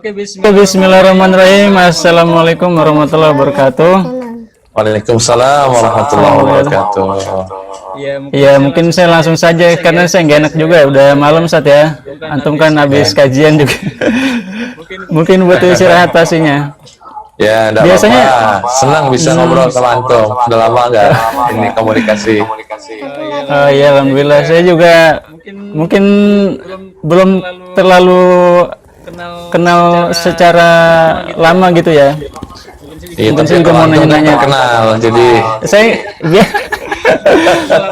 Bismillahirrahmanirrahim. Assalamualaikum warahmatullahi wabarakatuh. Waalaikumsalam warahmatullahi wabarakatuh. Ya, mungkin saya langsung saja karena saya nggak enak juga. Udah malam saat ya. Antum kan habis kajian juga. Mungkin butuh istirahat pastinya. Ya, biasanya senang bisa ngobrol sama antum. Udah lama nggak ini komunikasi. Oh iya, alhamdulillah. Saya juga mungkin belum terlalu kenal secara lama gitu ya. Iya, tapi juga mau nanya-nanya kenal. Jadi saya ya,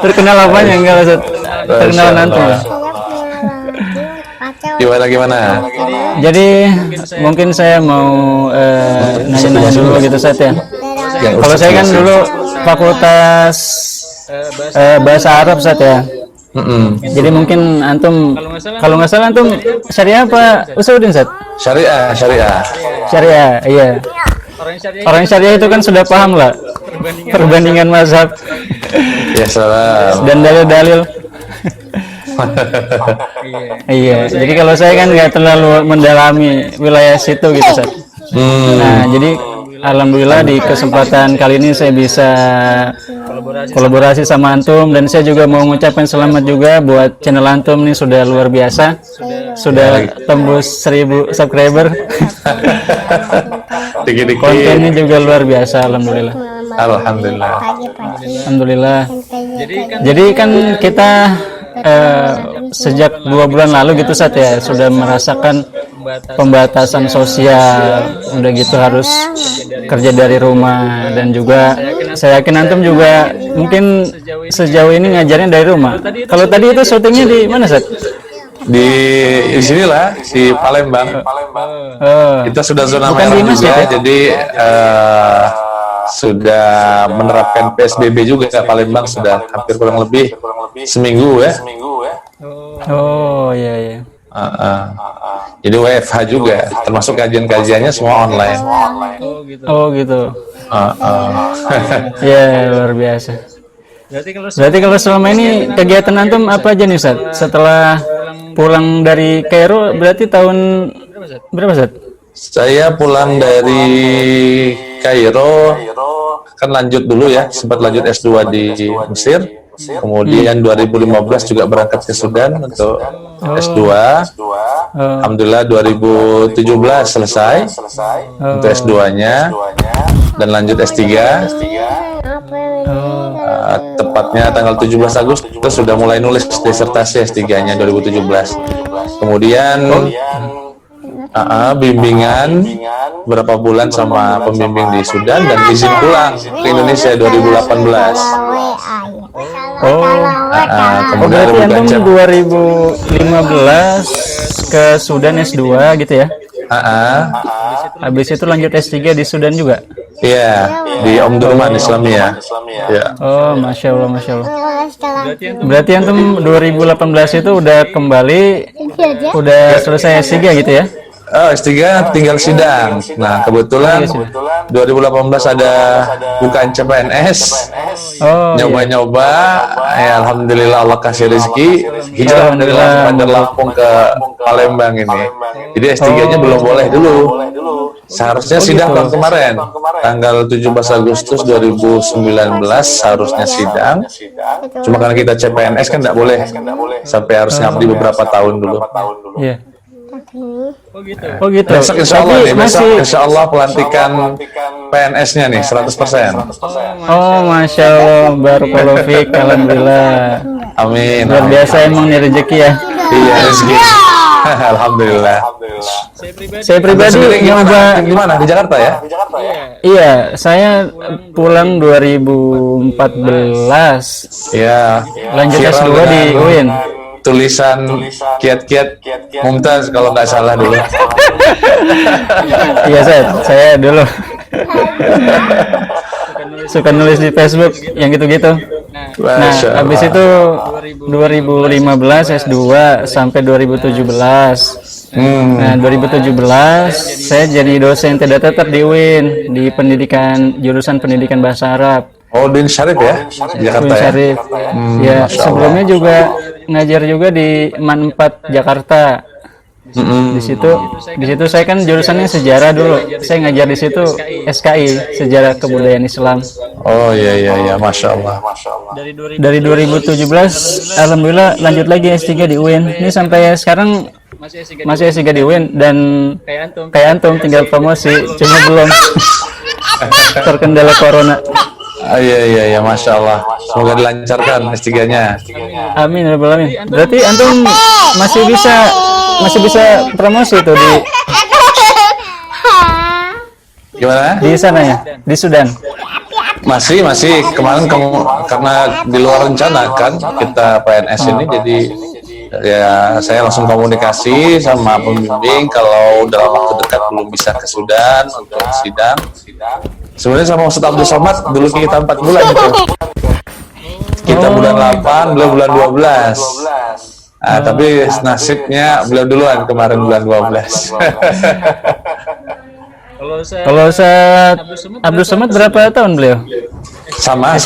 terkenal apanya enggak Ustaz? Terkenal antum ya. Gimana? Jadi mungkin saya mau nanya-nanya dulu gitu Ustaz ya. Kalau saya kan dulu fakultas bahasa Arab Ustaz ya. Jadi mungkin antum kalau nggak salah antum syariah apa usuluddin Ustaz? Syariah, iya. Orang syariah itu kan sudah paham lah perbandingan mazhab. Ya salam. Dan dalil-dalil. Iya. Jadi kalau saya kan nggak terlalu mendalami wilayah situ gitu Ustaz. Nah, jadi alhamdulillah di kesempatan kali ini saya bisa kolaborasi sama antum, dan saya juga mau mengucapkan selamat juga buat channel antum nih, sudah luar biasa. Sudah tembus 1000 subscriber. Kontennya juga luar biasa, alhamdulillah. Alhamdulillah. Jadi kan kita sejak 2 bulan lalu gitu Sat ya sudah merasakan pembatasan sosial, udah gitu harus kerja dari rumah, dan juga saya yakin antum juga mungkin sejauh ini ngajarnya dari rumah. Kalau tadi itu syutingnya di mana Sat? Di sinilah di Palembang. Kita sudah zona merah juga, ya? Jadi sudah menerapkan PSBB juga. Palembang sudah hampir kurang lebih seminggu ya. Oh iya. Jadi WFH juga, termasuk kajian-kajiannya semua online. Oh gitu. Ya luar biasa. Berarti kalau selama ini kegiatan antum apa aja nih Ustaz? Setelah pulang dari Kairo berarti tahun berapa Ustaz? Saya pulang dari Kairo kan lanjut dulu ya, sempat lanjut S2 di Mesir. Kemudian 2015 juga berangkat ke Sudan untuk S2. Alhamdulillah 2017 selesai untuk S2-nya dan lanjut S3. Tepatnya tanggal 17 Agustus sudah mulai nulis disertasi S3-nya 2017. Kemudian bimbingan berapa bulan sama pembimbing di Sudan dan izin pulang ke Indonesia 2018. Kemudian berarti antum 2015 ke Sudan S2 gitu ya? Habis itu lanjut S3 di Sudan juga? Iya, di Omdurman Islamiyah. Ya. Oh, masya Allah. Berarti antum 2018 itu udah kembali, udah selesai S3 gitu ya? S3 tinggal sidang. Nah, kebetulan 2018 ada bukaan CPNS. Nyoba-nyoba, ya alhamdulillah Allah kasih rezeki, hijrah dari Bandar Lampung ke Palembang ini. Jadi S3-nya belum boleh dulu. Seharusnya sidang tahun kemarin, tanggal 17 Agustus 2019 seharusnya sidang. Cuma karena kita CPNS kan nggak boleh, sampai harus ngabdi beberapa tahun dulu. Iya. Oh gitu. Besok insya Allah nih, insya Allah pelantikan PNS-nya nih 100%. Oh masya Allah, barakallahu fiik, alhamdulillah. Amin. Luar biasa emang nih rezeki ya. Iya rezeki. Alhamdulillah. Saya pribadi gimana di Jakarta ya? Iya, saya pulang 2014. Iya. Lanjut S2 di UIN. Tulisan kiat-kiat Mumtaz kalau nggak salah dulu. Iya saya dulu suka nulis di Facebook yang gitu-gitu. Nah, habis itu 2015 S2 sampai 2017. Nah, 2017 saya jadi dosen tidak tetap di UIN di jurusan pendidikan bahasa Arab. Oh, di Syarif ya? Di Jakarta Syarif. Ya, sebelumnya juga ngajar juga di MAN 4 Jakarta. Di situ saya kan jurusannya sejarah dulu. Saya ngajar di situ SKI, Sejarah Kebudayaan Islam. Oh iya, masya Allah. Dari 2017, alhamdulillah lanjut lagi S3 di UIN. Ini sampai sekarang masih S3 di UIN dan kayak antum tinggal promosi, cuma belum terkendala corona. Iya, masya Allah. Semoga dilancarkan S3-nya. Amin ya rabbal alamin. Berarti antum masih bisa promosi itu Gimana? di sana ya, di Sudan. Masih kemarin karena di luar rencana kan kita PNS ini, jadi ya saya langsung komunikasi sama pembimbing kalau dalam waktu dekat belum bisa ke Sudan untuk sidang. Sebenarnya sama Ustaz Abdul Somad dulu kita 4 bulan itu. Kita bulan 8, beliau bulan 12. Tapi nasibnya beliau duluan kemarin bulan 12. Kalau Ustaz Abdul Somad berapa tahun beliau? Sama.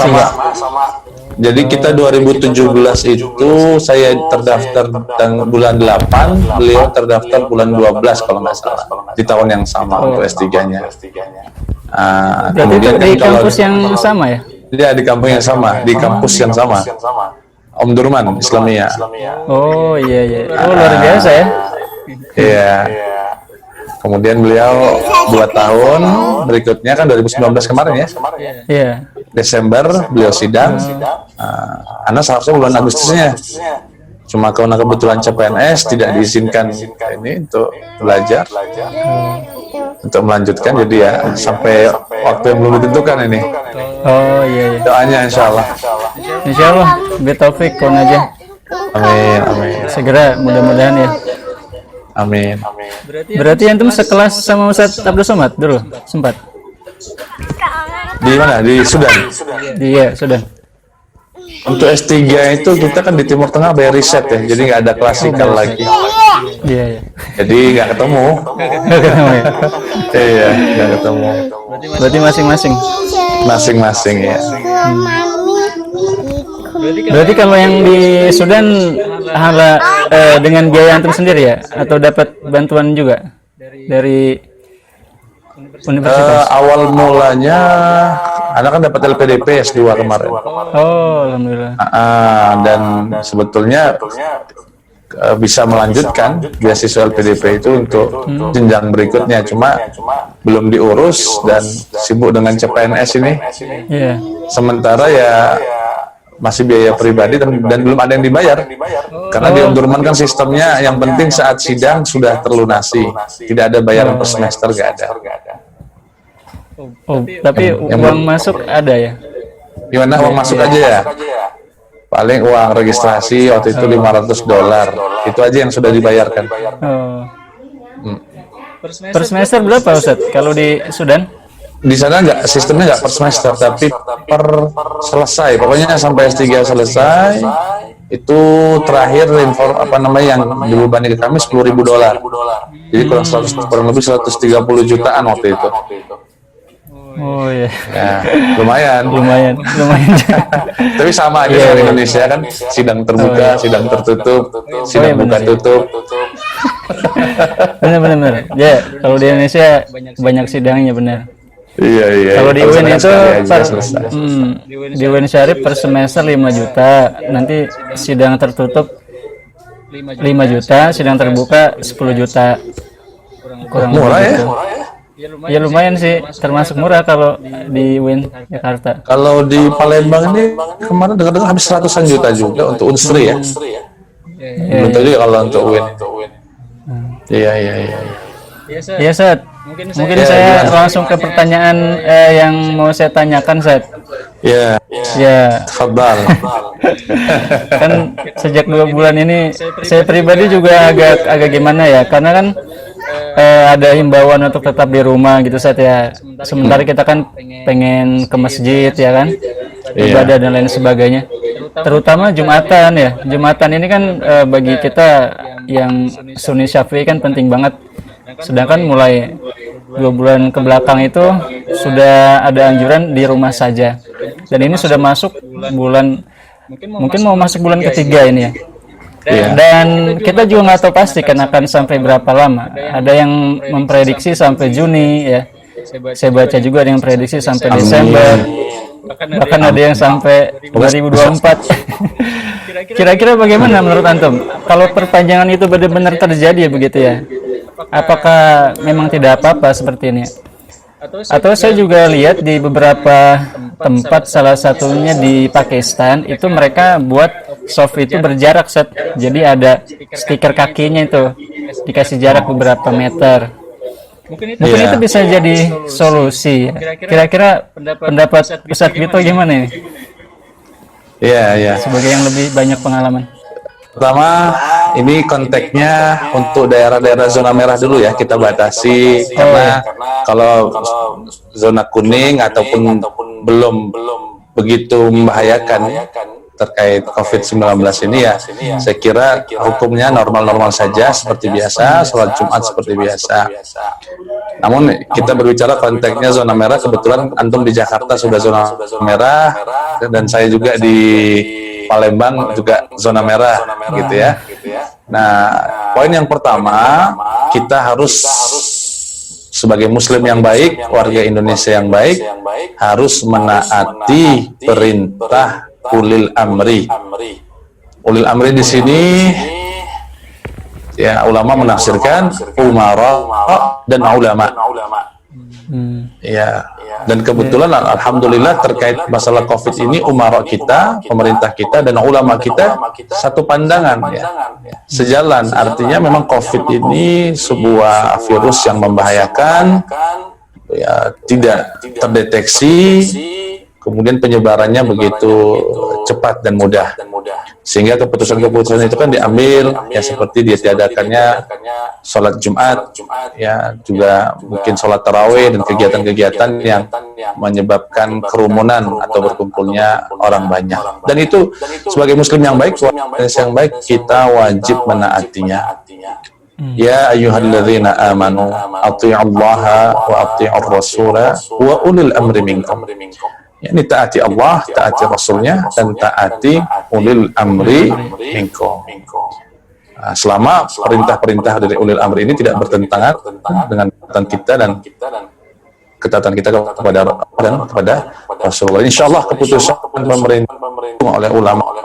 Jadi kita 2017 itu saya terdaftar bulan 8, beliau terdaftar bulan 12 kalau nggak salah. Di tahun yang sama untuk S3-nya. Kemudian di kampus yang sama ya? Dia di kampus yang sama, di kampus yang sama. Om Durman Islamiyah. Oh iya. Oh luar biasa ya. Iya. Kemudian beliau 2 tahun berikutnya kan 2019 kemarin ya. Iya. Desember beliau sidang. Ana seharusnya bulan Agustusnya. Cuma karena kebetulan CPNS tidak diizinkan ini untuk belajar, untuk melanjutkan, jadi ya sampai waktu yang belum ditentukan ini. Oh iya. Doanya insya Allah. Taufik kon aja. Amin. Segera mudah-mudahan ya. Amin. Berarti antum sekelas sama Ustaz Abdul Somad dulu sempat? Di mana? Di Sudan? Iya, Sudan. Untuk S3 itu kita kan di Timur Tengah bayar riset ya, jadi nggak ada klasikal lagi. Iya. Jadi nggak ketemu. Iya, nggak ketemu. Berarti masing-masing. Masing-masing ya. Berarti kalau yang di Sudan dengan biaya antum sendiri ya, atau dapat bantuan juga dari universitas? Awal mulanya anak kan dapat LPDP S2 kemarin. Oh, alhamdulillah. Dan sebetulnya bisa melanjutkan beasiswa LPDP itu untuk jenjang berikutnya, cuma belum diurus dan sibuk dengan CPNS ini. Iya. Sementara ya masih biaya pribadi dan belum ada yang dibayar. Karena di Omdurman kan sistemnya yang penting saat sidang sudah terlunasi, tidak ada bayaran per semester, nggak ada. Oh, tapi uang masuk ada ya? Gimana uang masuk aja ya? Paling uang registrasi waktu itu $500, itu aja yang sudah dibayarkan. Per semester berapa Ustaz kalau di Sudan? Di sana sistemnya nggak per semester, tapi per selesai. Pokoknya sampai S3 selesai, itu terakhir yang dibebani ke kami $10.000. Jadi kurang lebih 130 jutaan waktu itu. Oh iya. Ya, lumayan. Tapi sama aja dengan Indonesia kan, sidang terbuka, sidang tertutup, sidang buka tutup. Benar. Ya, kalau di Indonesia banyak sidangnya benar. Iya. Kalau di UIN itu di UIN Syarif per semester 5 juta, nanti sidang tertutup 5 juta, sidang terbuka 10 juta. Kurang murah ya? Ya lumayan sih, termasuk murah kalau di UIN Jakarta. Kalau di Palembang ini kemarin dengar-dengar habis 100-an juta juga untuk Unsri ya. Belum tahu juga kalau untuk UIN. Iya. Iya, Seth. Mungkin saya langsung ke pertanyaan yang mau saya tanyakan, Seth. Iya. Ya. Tafadhal. Kan sejak 2 bulan ini saya pribadi juga agak gimana ya, karena kan ada himbauan untuk tetap di rumah gitu, Seth ya. Sementara kita kan pengen ke masjid ya kan, ibadah dan lain sebagainya. Terutama Jumatan ya. Jumatan ini kan bagi kita yang Sunni Syafi'i kan penting banget. Sedangkan mulai 2 bulan ke belakang itu sudah ada anjuran di rumah saja. Dan ini sudah masuk bulan, mungkin mau masuk bulan ketiga ini ya. Dan kita juga nggak tahu pasti kan akan sampai berapa lama. Ada yang memprediksi sampai Juni ya. Saya baca juga ada yang prediksi sampai Desember. Bahkan ada yang sampai 2024. Kira-kira bagaimana menurut antum? Kalau perpanjangan itu benar-benar terjadi begitu ya? Apakah memang tidak apa-apa seperti ini? Atau saya juga lihat di beberapa tempat, salah satunya di Pakistan, itu mereka buat soft itu berjarak, Set. Jadi ada stiker kakinya itu, dikasih jarak beberapa meter. Mungkin itu bisa jadi solusi. Kira-kira pendapat Ustaz Vito gimana ini? Iya. Sebagai yang lebih banyak pengalaman. Pertama, ini konteksnya untuk daerah-daerah zona merah dulu ya, kita batasi. Karena kalau zona kuning ataupun belum begitu membahayakan terkait COVID-19 ini ya, saya kira hukumnya normal-normal saja seperti biasa, sholat Jumat seperti biasa. Namun kita berbicara konteksnya zona merah, kebetulan antum di Jakarta sudah zona merah, dan saya juga di Palembang juga zona merah gitu ya. Nah, poin yang pertama, kita harus sebagai muslim yang baik, warga Indonesia yang baik, harus menaati perintah ulil amri. Ulil amri di sini ya ulama menafsirkan umara dan ulama. Ya, dan kebetulan alhamdulillah terkait masalah Covid ini umara kita, pemerintah kita dan ulama kita satu pandangan ya. Sejalan, artinya memang Covid ini sebuah virus yang membahayakan ya, tidak terdeteksi, kemudian penyebarannya begitu cepat dan mudah, sehingga keputusan-keputusan itu kan diambil ya, seperti ditiadakannya sholat Jumat ya, juga mungkin sholat tarawih dan kegiatan-kegiatan yang menyebabkan kerumunan atau berkumpulnya orang banyak. Dan itu sebagai muslim yang baik, yang baik, kita wajib menaatinya. Ya ayyuhalladzina amanu athi'ullaha wa athi'ur rasula wa ulil amri minkum. Ini taati Allah, taati Rasulnya, dan taati ulil amri minkum. Nah, selama perintah-perintah dari ulil amri ini tidak bertentangan dengan ketaatan kita dan ketaatan kita kepada Rasulullah. Insya Allah keputusan pemerintah oleh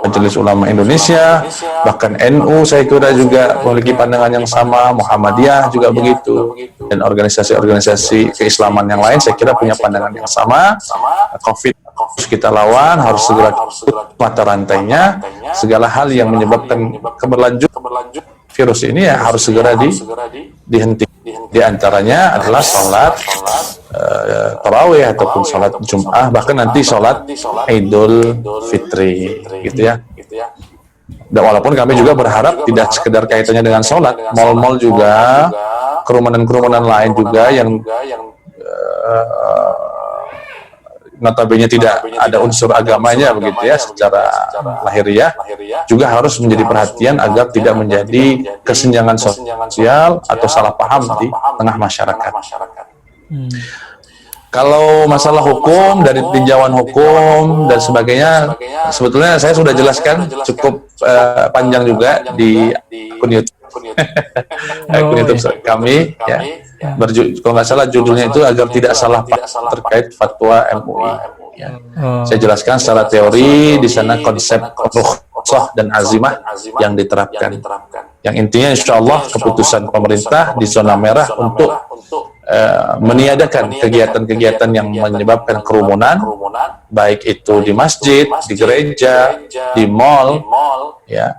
Majelis Ulama Indonesia, bahkan NU saya kira juga memiliki pandangan yang sama, Muhammadiyah juga begitu, dan organisasi-organisasi keislaman yang lain saya kira punya pandangan yang sama. Covid harus kita lawan, harus segera mata rantainya, segala hal yang menyebabkan keberlanjutan virus ini ya harus segera dihentikan. Di antaranya adalah sholat tarawih ataupun sholat Jum'ah, bahkan nanti sholat Idul Fitri gitu ya. Dan walaupun kami juga berharap tidak sekedar kaitannya dengan sholat, mal-mal juga, kerumunan-kerumunan lain juga yang notabene tidak ada unsur agamanya begitu ya, secara lahiriah juga harus menjadi perhatian agar tidak menjadi kesenjangan sosial atau salah paham di tengah masyarakat. Kalau masalah hukum, dari tinjauan hukum dan sebagainya, sebetulnya saya sudah jelaskan cukup panjang juga di akun YouTube kami ya. Kalau nggak salah judulnya itu agar tidak salah terkait fatwa MUI ya. Saya jelaskan secara teori di sana konsep rukhsah dan azimah yang diterapkan, yang intinya insya Allah keputusan pemerintah di zona merah untuk meniadakan kegiatan-kegiatan yang menyebabkan kerumunan, baik itu di masjid, di gereja, di mal ya,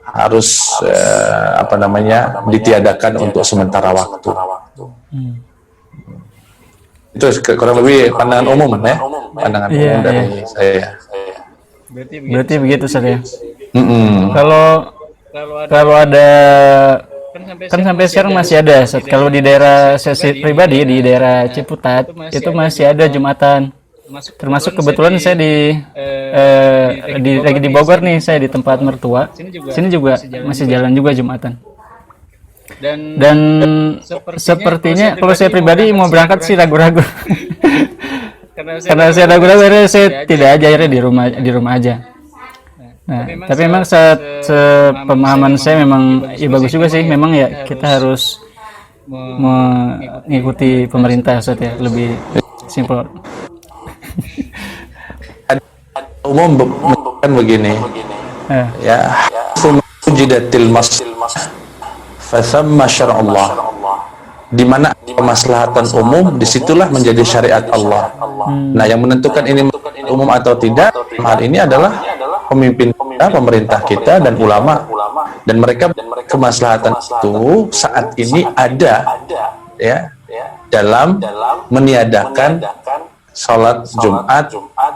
harus ditiadakan untuk sementara waktu. Itu kurang lebih pandangan umum ya, pandangan umum dari saya. Berarti begitu saja. Kalau ada kan sampai sekarang masih ada. Kalau di daerah saya pribadi di daerah Ciputat itu masih ada Jumatan. Termasuk kebetulan saya lagi di Bogor nih, saya di tempat mertua. Sini juga masih jalan juga Jumatan. Dan sepertinya kalau saya pribadi mau berangkat sih ragu-ragu. Karena saya ragu-ragu, akhirnya saya tidak aja, akhirnya di rumah aja. Nah, tapi memang sepemahaman saya memang ya bagus juga sih. Memang ya kita harus mengikuti pemerintah Ustaz ya, lebih simpel. Umum bukan begini. Ya, fujidatil fathamma syar'ullah. Di mana kemaslahatan umum, disitulah menjadi syariat Allah. Nah, yang menentukan ini umum atau tidak hal ini adalah pemimpin kita, pemerintah kita, dan ulama. Dan mereka kemaslahatan itu saat ini ada ya dalam meniadakan sholat Jumat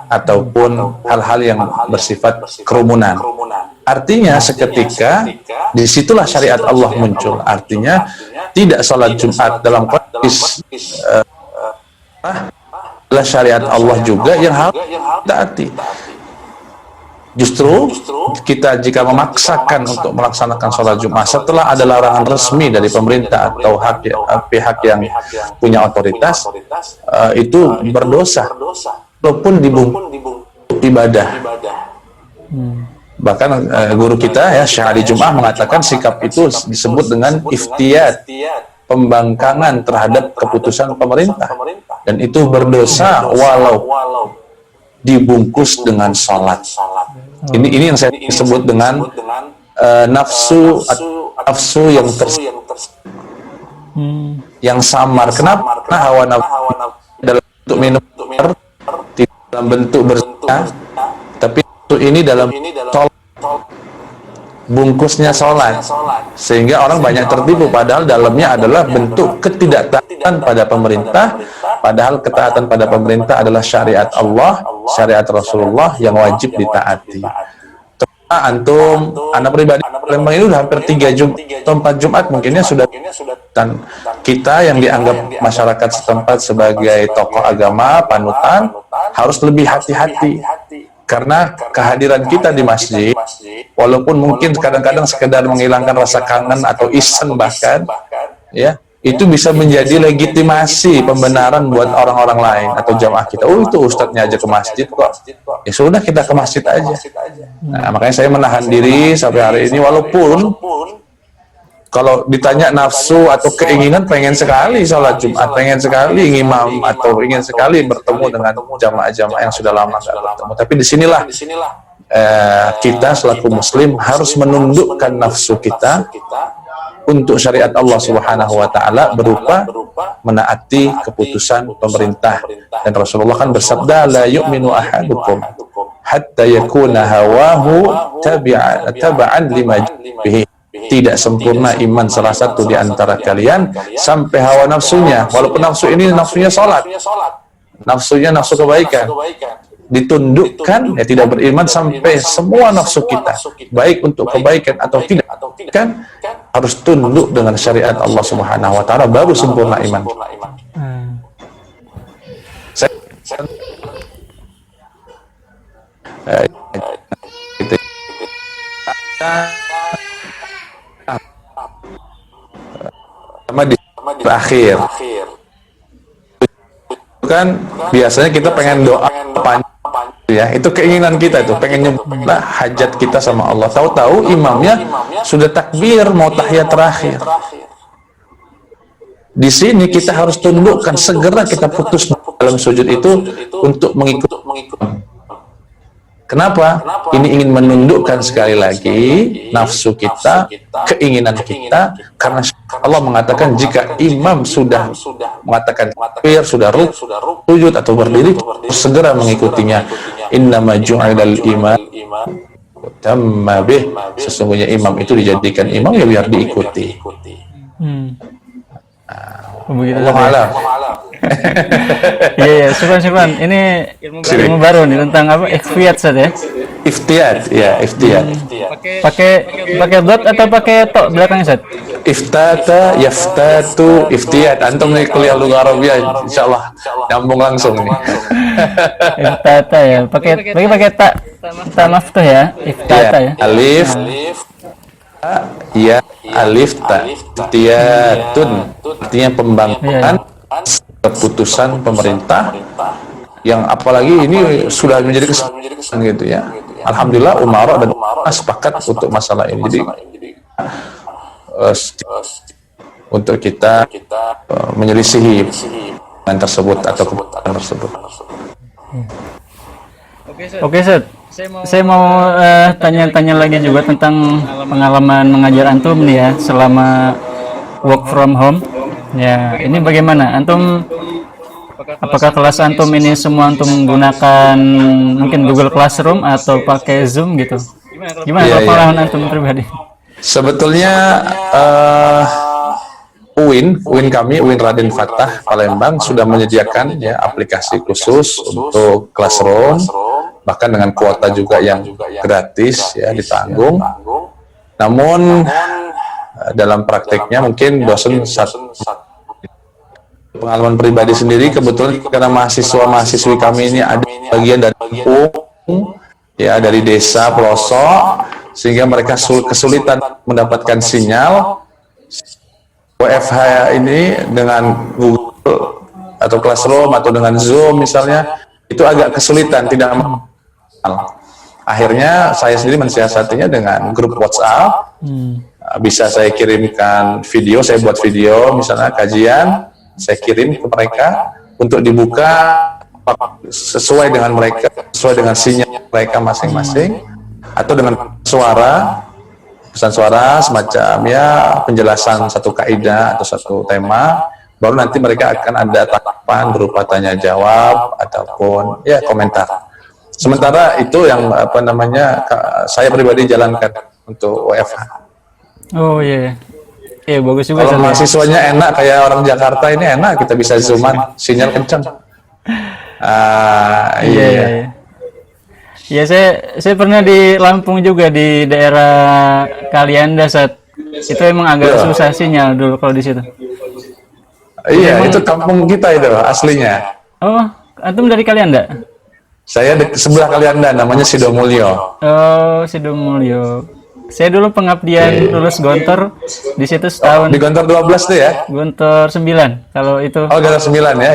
ataupun hal-hal yang bersifat kerumunan. Artinya seketika disitulah syariat Allah muncul. Artinya tidak sholat Jumat dalam konteks adalah syariat Allah juga yang harus ditaati. Justru kita jika memaksakan untuk melaksanakan sholat Jumat setelah ada larangan resmi dari pemerintah atau pihak yang punya otoritas, itu berdosa walaupun dibungkus ibadah. Bahkan guru kita ya Syekh Ali Jum'ah mengatakan sikap itu disebut dengan iftiyat, pembangkangan terhadap keputusan pemerintah, dan itu berdosa walau dibungkus dengan sholat. Ini yang saya sebut dengan nafsu yang samar. Kenapa? Karena hawa nafsu dalam bentuk minum tidak dalam bentuk berzina, tapi ini dalam sholat, bungkusnya sholat, sehingga orang banyak tertipu padahal dalamnya adalah bentuk ketidaktaatan pada pemerintah, padahal ketaatan pada pemerintah adalah syariat Allah, syariat Rasulullah yang wajib ditaati. Antum, anak pribadi Lembang ini udah hampir 3 Jumat atau 4 Jumat mungkinnya sudah, dan kita yang dianggap masyarakat setempat sebagai tokoh agama, panutan, harus lebih hati-hati. Karena kehadiran kita di masjid, walaupun mungkin kadang-kadang sekedar menghilangkan rasa kangen atau iseng bahkan, ya, itu bisa menjadi legitimasi pembenaran buat orang-orang lain atau jamaah kita. Oh, itu ustadznya aja ke masjid kok. Ya sudah, kita ke masjid aja. Nah, makanya saya menahan diri sampai hari ini, walaupun kalau ditanya nafsu atau keinginan, pengen sekali sholat Jumat, pengen sekali ngimam, atau ingin sekali bertemu dengan jamaah-jamaah yang sudah lama nggak bertemu. Tapi disinilah kita selaku muslim harus menundukkan nafsu kita untuk syariat Allah Subhanahu wa taala berupa menaati keputusan pemerintah. Dan Rasulullah kan bersabda, la yu'minu ahadukum hatta yakuna hawahu taba'an lima bihi. Tidak sempurna iman salah satu di antara kalian sampai hawa nafsunya, walaupun nafsu ini nafsunya sholat, nafsunya nafsu kebaikan, ditundukkan, ya tidak beriman sampai semua nafsu kita, baik untuk kebaikan atau tidak, kan harus tunduk dengan syariat Allah Subhanahu wa taala, baru sempurna iman. Sama di akhir kan biasanya kita pengen doa panjang ya, itu keinginan kita itu, pengen nyebutlah hajat kita sama Allah. Tahu-tahu imamnya sudah takbir mau tahiyat terakhir. Di sini kita harus tundukkan, segera kita putus dalam sujud itu untuk mengikuti. Kenapa? Ini ingin menundukkan sekali lagi nafsu kita, keinginan kita, karena Allah mengatakan jika imam sudah mengatakan takbir, sudah sujud atau berdiri, segera mengikutinya. Innama ju'ilal imam tamma bih. Sesungguhnya imam itu dijadikan imam ya biar diikuti. Allah alam. Iya, Syukran. Ini ilmu baru nih tentang apa? Iftiyat Ustaz ya? Iftiyat, ya, iftiyat. Pakai dot atau pakai to belakangnya Ustaz? Iftata, yaftatu, iftiyat. Antum nih kuliah lughah Arabiyah, insyaallah nyambung langsung nih. Iftata ya. Pakai ta maftuh ya. Iftata ya. Alif, ya, alif ta. Iftiyatun. Artinya pembangkangan keputusan pemerintah yang apalagi ini sudah menjadi kesempatan gitu ya. alhamdulillah Umaro dan sepakat untuk masalah ini. Jadi untuk kita menyelisihi yang tersebut atau keputusan tersebut. Oke, Ustaz. Saya mau tanya-tanya lagi juga tentang pengalaman mengajar antum nih ya selama work from home. Ya, ini bagaimana? Antum apakah kelas antum ini semua antum menggunakan mungkin Google Classroom atau pakai Zoom gitu? Gimana pengalaman antum pribadi? Sebetulnya UIN Raden Fatah Palembang sudah menyediakan ya aplikasi khusus untuk Classroom, bahkan dengan kuota juga yang gratis ya ditanggung. Namun dalam prakteknya mungkin dosen pengalaman pribadi sendiri kebetulan karena mahasiswa-mahasiswi kami ini ada bagian dari kampung ya, dari desa pelosok, sehingga mereka kesulitan mendapatkan sinyal. WFH ini dengan Google atau Classroom atau dengan Zoom misalnya itu agak kesulitan, tidak mahal. Akhirnya saya sendiri mensiasatinya dengan grup WhatsApp. Bisa saya kirimkan video, saya buat video misalnya kajian, saya kirim ke mereka untuk dibuka sesuai dengan mereka, sesuai dengan sinyal mereka masing-masing, atau dengan pesan suara semacam ya penjelasan satu kaidah atau satu tema. Baru nanti mereka akan ada tanggapan berupa tanya jawab ataupun ya komentar. Sementara itu yang saya pribadi jalankan untuk WFH. Oh iya, bagus juga. Kalau mahasiswanya enak kayak orang Jakarta ini enak, kita bisa zooman, sinyal kencang. Iya. Ya saya pernah di Lampung juga di daerah Kalianda saat itu emang agak susah sinyal dulu kalau di situ. Iya, itu kampung kita itu aslinya. Oh, antum dari Kalianda? Saya di sebelah Kalianda, namanya Sidomulyo. Oh, Sidomulyo. Saya dulu pengabdian lulus Gontor di situ setahun. Di Gontor 12 tuh ya? Gontor 9 kalau itu. Oh, Gontor 9 ya?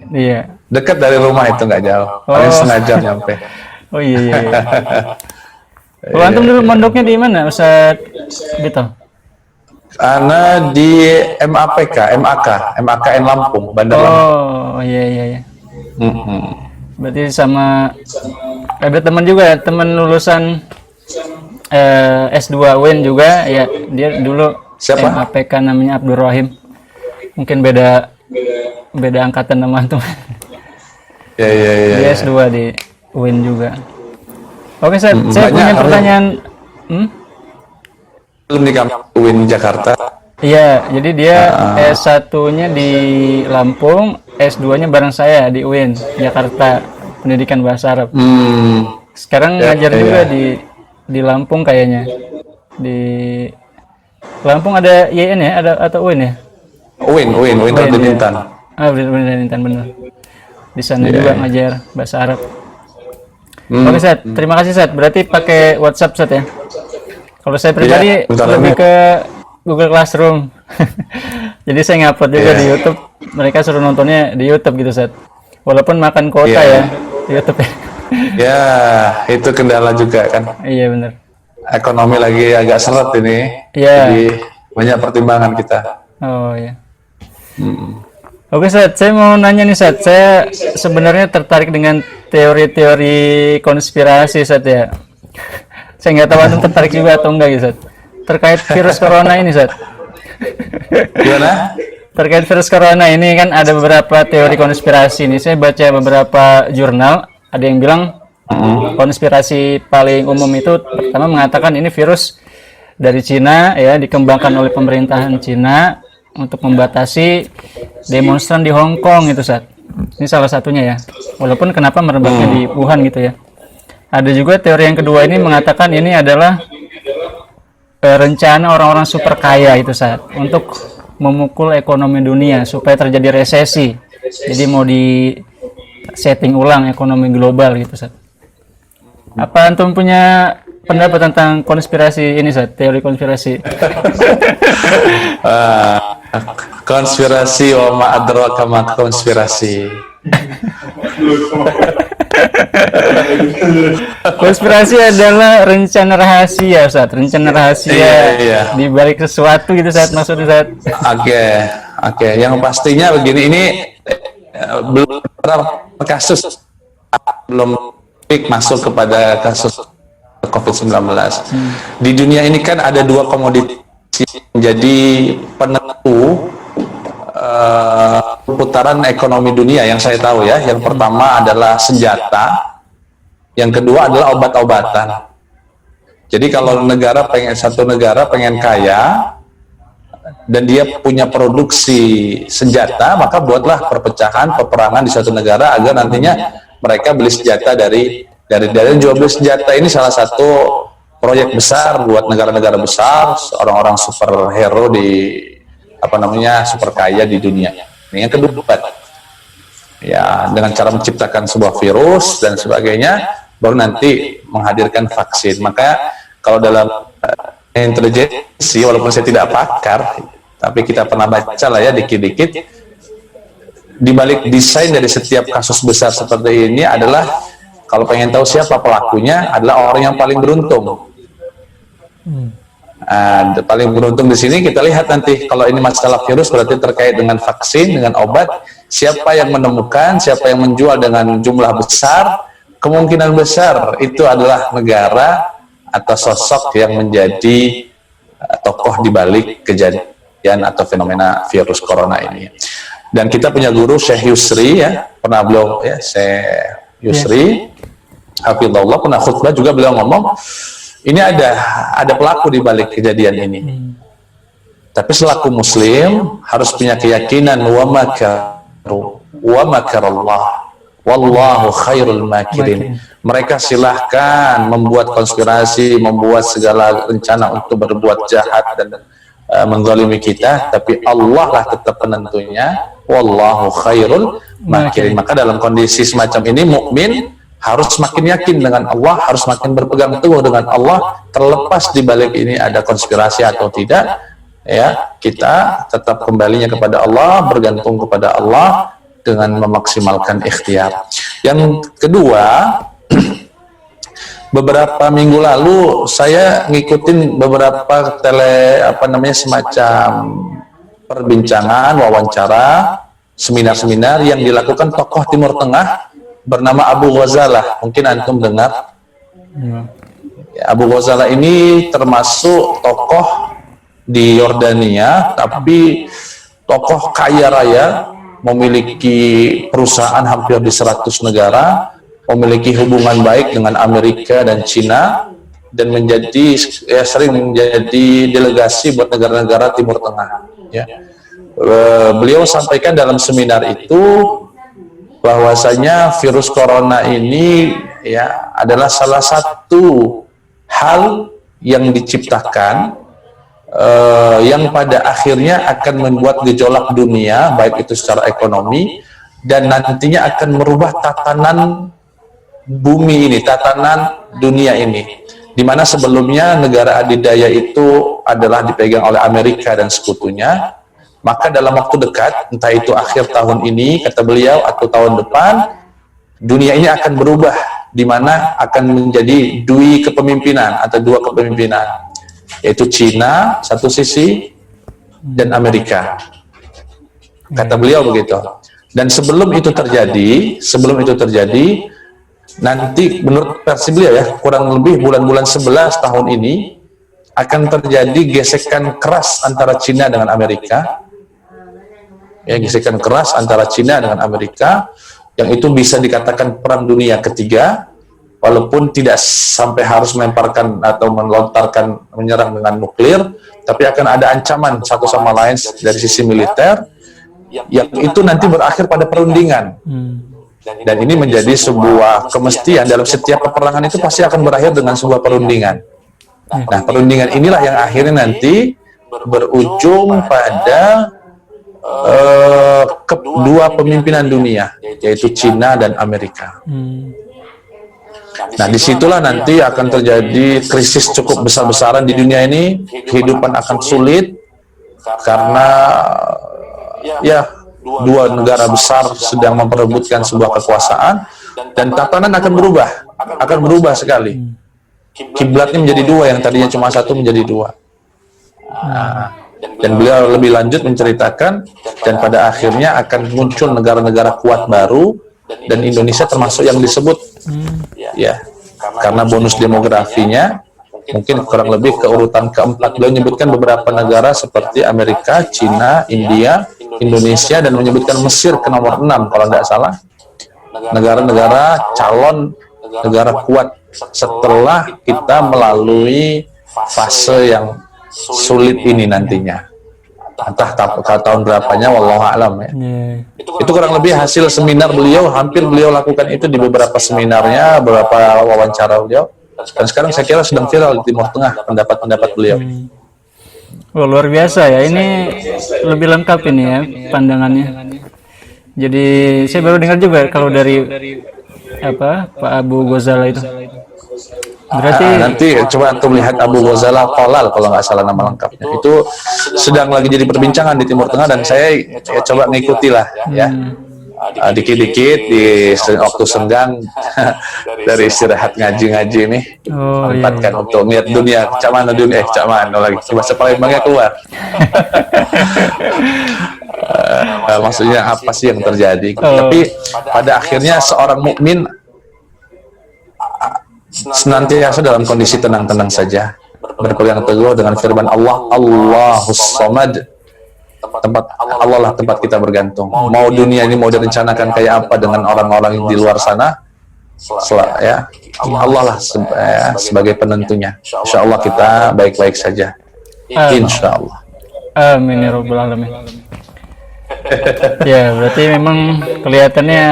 Iya. Dekat dari rumah itu, nggak jauh. Paling setengah jam nyampe. Oh iya. Kalau antum dulu mondoknya di mana, Ustaz Bito? Ana di MAKN Lampung, Bandar Lampung. Oh iya. Berarti sama ada teman juga, teman lulusan S2 UIN juga ya, dia dulu siapa? MAPK namanya Abdul Rahim. Mungkin beda angkatan sama antum. Ya. Dia S2 di UIN juga. Oke, saya punya pertanyaan. Belum di kampus UIN Jakarta. Iya, jadi dia S1-nya di Lampung, S2-nya bareng saya di UIN Jakarta, pendidikan bahasa Arab. Sekarang ngajar juga di Lampung kayaknya. Di Lampung ada YN ya, atau UIN ya? UIN Raden Intan. Raden Intan benar. Di sana juga ngajar bahasa Arab. Oke, Sat. Terima kasih, Sat. Berarti pakai WhatsApp, Sat ya? Kalau saya pribadi lebih ke Google Classroom. Jadi saya ngupload juga di YouTube. Mereka suruh nontonnya di YouTube gitu, Sat. Walaupun makan kuota ya di YouTube ya. Ya, itu kendala juga kan. Iya benar. Ekonomi lagi agak seret ini. Iya. Jadi banyak pertimbangan kita. Oh iya. Oke, Sat. Saya mau nanya nih, Sat. Saya sebenarnya tertarik dengan teori-teori konspirasi, Sat ya. Saya nggak tahu antum tertarik juga atau enggak gitu, Sat. Terkait virus corona ini, Sat. Gimana? Terkait virus corona ini kan ada beberapa teori konspirasi nih. Saya baca beberapa jurnal, ada yang bilang konspirasi paling umum itu pertama mengatakan ini virus dari Cina ya, dikembangkan oleh pemerintahan Cina untuk membatasi demonstran di Hong Kong itu, Sat. Ini salah satunya ya. Walaupun kenapa merebaknya di Wuhan gitu ya. Ada juga teori yang kedua ini mengatakan ini adalah rencana orang-orang super kaya itu, Sat, untuk memukul ekonomi dunia supaya terjadi resesi. Jadi mau di setting ulang ekonomi global gitu, Sat. Apa antum punya pendapat tentang konspirasi ini, Sat? Teori konspirasi. Konspirasi wa ma adraka ma konspirasi. Konspirasi adalah rencana rahasia, Ustaz. Rencana rahasia di balik sesuatu gitu, saat maksudnya, saat. Oke. Yang pastinya begini, ini belum berapa kasus belum masuk kepada kasus COVID-19. Di dunia ini kan ada dua komoditi menjadi penentu putaran ekonomi dunia yang saya tahu ya. Yang pertama adalah senjata, yang kedua adalah obat-obatan. Jadi kalau satu negara pengen kaya dan dia punya produksi senjata, maka buatlah perpecahan, peperangan di suatu negara agar nantinya mereka beli senjata dari jual beli senjata. Ini salah satu proyek besar buat negara-negara besar, orang-orang superhero super kaya di dunia. Ini yang kedua, ya, dengan cara menciptakan sebuah virus dan sebagainya, baru nanti menghadirkan vaksin. Maka kalau dalam intelijensi, walaupun saya tidak pakar, tapi kita pernah baca lah ya dikit-dikit, di balik desain dari setiap kasus besar seperti ini adalah, kalau pengen tahu siapa pelakunya, adalah orang yang paling beruntung. Paling beruntung di sini kita lihat nanti, kalau ini masalah virus berarti terkait dengan vaksin, dengan obat, siapa yang menemukan, siapa yang menjual dengan jumlah besar, kemungkinan besar itu adalah negara atau sosok yang menjadi tokoh di balik kejadian atau fenomena virus corona ini. Dan kita punya guru Syekh Yusri ya, pernah beliau ya, Syekh Yusri hafizallah, pernah khutbah juga beliau ngomong, ini ada pelaku di balik kejadian ini. Tapi selaku muslim harus punya keyakinan wa makarallah wallahu khairul makirin. Mereka silahkan membuat konspirasi, membuat segala rencana untuk berbuat jahat dan menzalimi kita, tapi Allah lah tetap penentunya. Wallahu khairul makirin. Maka dalam kondisi semacam ini, mukmin harus makin yakin dengan Allah, harus makin berpegang teguh dengan Allah, terlepas di balik ini ada konspirasi atau tidak, ya, kita tetap kembalinya kepada Allah, bergantung kepada Allah dengan memaksimalkan ikhtiar. Yang kedua, beberapa minggu lalu saya ngikutin beberapa semacam perbincangan, wawancara, seminar-seminar yang dilakukan tokoh Timur Tengah bernama Abu Ghazalah. Mungkin antum dengar. Ya, Abu Ghazalah ini termasuk tokoh di Yordania, tapi tokoh kaya raya, memiliki perusahaan hampir di 100 negara, memiliki hubungan baik dengan Amerika dan Cina, dan sering menjadi delegasi buat negara-negara Timur Tengah. Ya. Beliau sampaikan dalam seminar itu bahwasanya virus corona ini ya adalah salah satu hal yang diciptakan yang pada akhirnya akan membuat gejolak dunia, baik itu secara ekonomi, dan nantinya akan merubah tatanan bumi ini, tatanan dunia ini, di mana sebelumnya negara adidaya itu adalah dipegang oleh Amerika dan sekutunya. Maka dalam waktu dekat, entah itu akhir tahun ini, kata beliau, atau tahun depan, dunia ini akan berubah, di mana akan menjadi dua kepemimpinan, yaitu Cina satu sisi dan Amerika. Kata beliau begitu. Dan sebelum itu terjadi, nanti menurut versi beliau ya, kurang lebih bulan-bulan 11 tahun ini akan terjadi gesekan keras antara Cina dengan Amerika. Ya, gesekan keras antara Cina dengan Amerika, yang itu bisa dikatakan perang dunia ketiga, walaupun tidak sampai harus melemparkan atau menyerang dengan nuklir, tapi akan ada ancaman satu sama lain dari sisi militer, yang itu nanti berakhir pada perundingan. Dan ini menjadi sebuah kemestian, dalam setiap peperangan itu pasti akan berakhir dengan sebuah perundingan. Nah, perundingan inilah yang akhirnya nanti berujung pada kedua pemimpinan dunia, yaitu Cina dan Amerika. Nah, disitulah nanti akan terjadi krisis cukup besar-besaran di dunia ini. Kehidupan akan sulit karena ya dua negara besar sedang memperebutkan sebuah kekuasaan. dan tatanan akan berubah sekali. Kiblatnya menjadi dua, yang tadinya cuma satu menjadi dua. Dan beliau lebih lanjut menceritakan, dan pada akhirnya akan muncul negara-negara kuat baru, dan Indonesia termasuk yang disebut, ya, karena bonus demografinya mungkin kurang lebih ke urutan keempat. Beliau menyebutkan beberapa negara seperti Amerika, Cina, India, Indonesia, dan menyebutkan Mesir ke nomor 6 kalau tidak salah. Negara-negara calon negara kuat setelah kita melalui fase yang sulit ini nantinya. Entah tahun berapanya, wallahu a'lam ya. Itu kurang lebih hasil seminar beliau. Hampir beliau lakukan itu di beberapa seminarnya, beberapa wawancara beliau. Dan sekarang saya kira sedang viral di Timur Tengah pendapat-pendapat beliau. Oh, luar biasa ya, ini lebih lengkap ini ya pandangannya. Jadi saya baru dengar juga kalau dari Pak Abu Ghazala itu. Berarti nanti coba untuk melihat Abu Ghazala Qalal kalau nggak salah nama lengkapnya. Itu sedang lagi jadi perbincangan di Timur Tengah, dan saya coba ngikuti lah ya. Dikit-dikit di waktu senggang dari istirahat ngaji-ngaji ini, tempatkan untuk lihat dunia, cak mana lagi bahasa Palembangnya keluar. Maksudnya apa sih yang terjadi? Tapi pada akhirnya seorang mukmin senantiasa dalam kondisi tenang-tenang saja, berpegang teguh dengan firman Allah, Allahus Samad. Allah lah tempat kita bergantung. Mau dunia ini mau direncanakan kayak apa dengan orang-orang yang di luar sana, ya Allah lah sebagai penentunya. Insya Allah kita baik-baik saja. Insya Allah. Amin ya rabbal alamin. Ya, berarti memang kelihatannya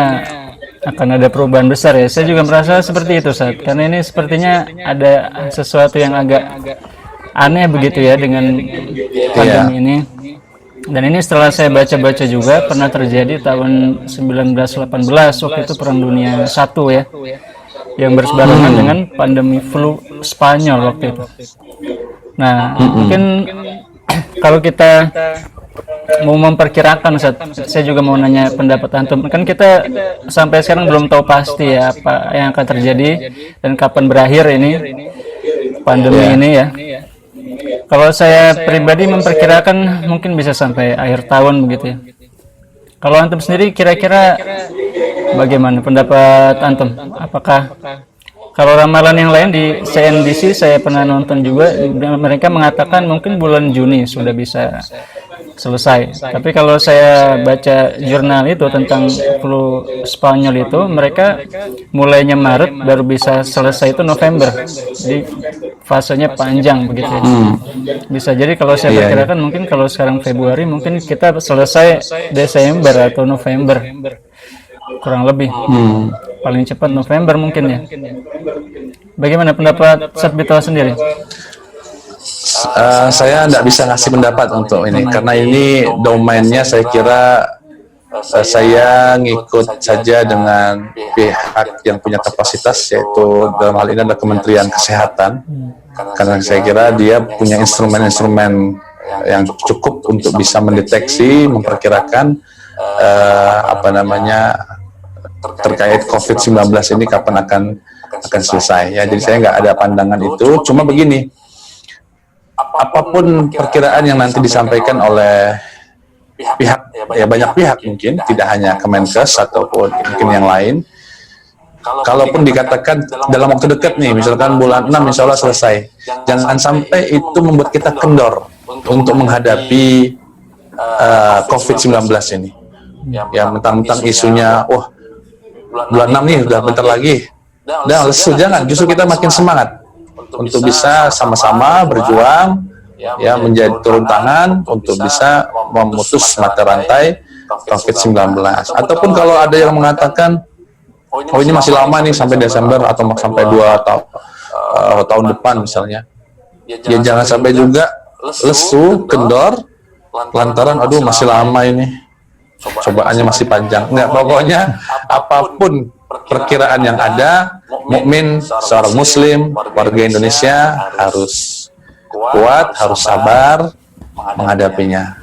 akan ada perubahan besar ya. Saya juga merasa seperti itu, Ustaz. Karena ini sepertinya ada sesuatu yang agak aneh begitu ya dengan pandemi ini. Dan ini setelah saya baca-baca juga pernah terjadi tahun 1918, waktu itu Perang Dunia I ya, yang bersebarengan dengan pandemi flu Spanyol waktu itu. Nah, mungkin kalau kita mau memperkirakan, saya juga mau nanya pendapat antum. Kan kita sampai sekarang belum tahu pasti ya apa yang akan terjadi dan kapan berakhir ini pandemi ini ya. Kalau saya pribadi memperkirakan mungkin bisa sampai akhir tahun begitu ya. Kalau antum sendiri kira-kira bagaimana pendapat antum? Apakah kalau ramalan yang lain di CNBC saya pernah nonton juga, mereka mengatakan mungkin bulan Juni sudah bisa selesai. Tapi kalau saya baca jurnal itu tentang flu Spanyol itu, mereka mulainya Maret baru bisa selesai itu November. Jadi fasenya panjang begitu ya. Bisa jadi kalau saya perkirakan mungkin kalau sekarang Februari mungkin kita selesai Desember atau November. Kurang lebih. Paling cepat November mungkin ya. Bagaimana pendapat Sabito sendiri? Saya tidak bisa ngasih pendapat untuk ini karena ini domainnya saya kira saya ngikut saja dengan pihak yang punya kapasitas, yaitu dalam hal ini adalah Kementerian Kesehatan, karena saya kira dia punya instrumen-instrumen yang cukup untuk bisa mendeteksi, memperkirakan terkait COVID-19 ini kapan akan selesai ya. Jadi saya nggak ada pandangan itu, cuma begini, apapun perkiraan yang nanti disampaikan oleh pihak, ya banyak pihak mungkin, tidak hanya Kemenkes ataupun mungkin yang lain, kalaupun dikatakan dalam waktu dekat nih, misalkan bulan 6 insya Allah selesai, jangan sampai itu membuat kita kendor untuk menghadapi COVID-19 ini. Ya mentang-mentang isunya, wah bulan 6 nih udah bentar lagi, udah lesu, jangan, justru kita makin semangat untuk bisa sama-sama berjuang, ya menjadi turun tangan untuk bisa memutus mata rantai COVID-19. Ataupun kalau ada yang mengatakan, oh ini masih lama nih sampai Desember atau sampai 2 tahun depan misalnya, ya jangan sampai juga lesu, kendor, lantaran aduh masih lama ini, cobaannya masih panjang. Enggak, pokoknya apapun perkiraan yang ada, mukmin, seorang muslim, warga Indonesia harus kuat, harus sabar menghadapinya.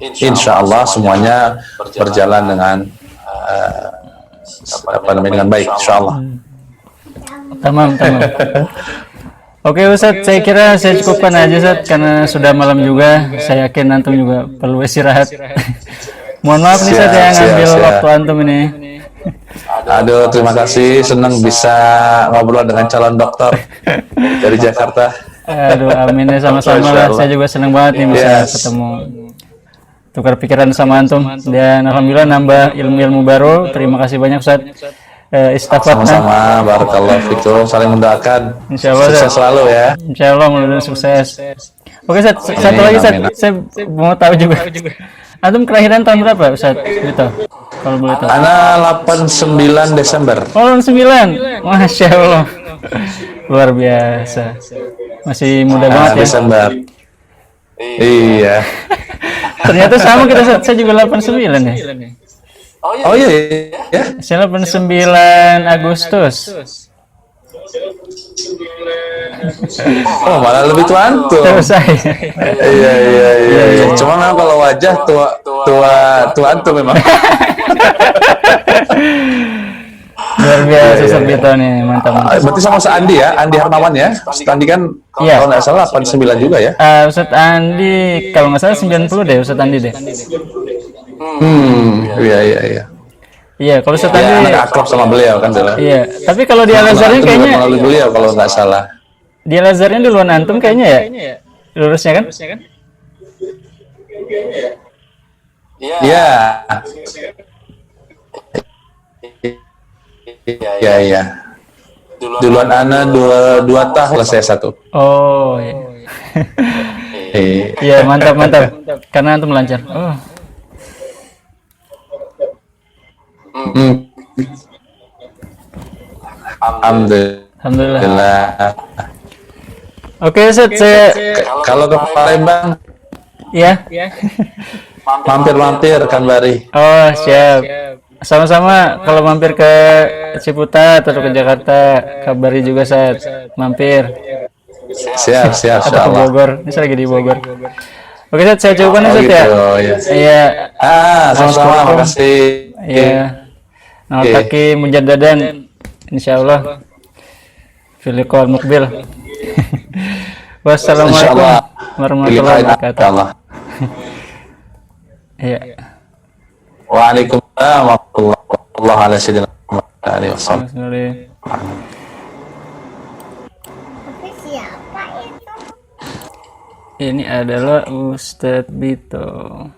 Insya Allah semuanya berjalan dengan dengan baik, insyaallah. Tamam. Oke Ustadz, saya kira saya cukupkan aja Ustadz, karena sudah malam juga. Saya yakin antum juga perlu istirahat. Mohon maaf nih Ustadz yang ngambil waktu antum ini. Aduh, terima kasih, senang bisa ngobrol dengan calon dokter dari Jakarta. Aduh, amin ya, sama-sama lah. Saya juga senang banget nih bisa ketemu, tukar pikiran sama antum, dan alhamdulillah nambah ilmu-ilmu baru. Terima kasih banyak Ustadz. Istighfar. Sama-sama, barakallahu fikum, saling mendoakan. Insyaallah sukses selalu ya. Insyaallah mudah-mudahan sukses. Oke Ustadz, satu lagi Ustadz, saya mau tahu juga. Antum kelahiran tahun berapa Ustadz? Gitu. Kalau boleh tahu. Ana 89 Desember. Oh, 9. Masya Allah. Luar biasa. Masih muda banget ya. Desember. Iya. Ternyata sama kita Ustadz. Saya juga 89 ya. Oh iya ya. Saya 89 Agustus. Oh, malah lebih tua antum. Saya. Iya. Cuma memang kalau wajah tua antum memang. Luar biasa Sabito nih, mantap. Berarti sama Ustaz Andi ya, Andi Hermawan ya. Ustaz Andi kan kalau nggak salah 89 juga ya. Ustaz Andi kalau nggak salah 90 deh, Ustaz Andi deh. Iya. Iya, kalau Ustaz Andi anak akrab sama beliau kan Dela. Iya, tapi kalau di Al-Azharnya kayaknya melalui beliau kalau nggak salah. Di Al-Azharnya duluan antum kayaknya ya. Lulusnya kan? Iya. Iya. Duluan Ana 2 tahun selesai 1. Oh iya. Iya, mantap. Karena antum lancar. Oh. Alhamdulillah. Oke, Ustaz, kalau ke Palembang ya. Mampir kan Bari. Oh, siap. Sama-sama, kalau mampir ke Ciputat atau ke Jakarta, kabari juga Ustaz. Mampir. Siap. Atau ke Bogor. Ini saya lagi di Bogor. Oke, Ustaz, saya coba nih Ustaz ya. Iya. Sama-sama, makasih. Iya. Kaki mujaddadan insyaallah fil liqa'il muqbil. Wassalamualaikum warahmatullahi wabarakatuh. Iya. Waalaikumsalam warahmatullahi wabarakatuh. Ini adalah Ustadz Bito.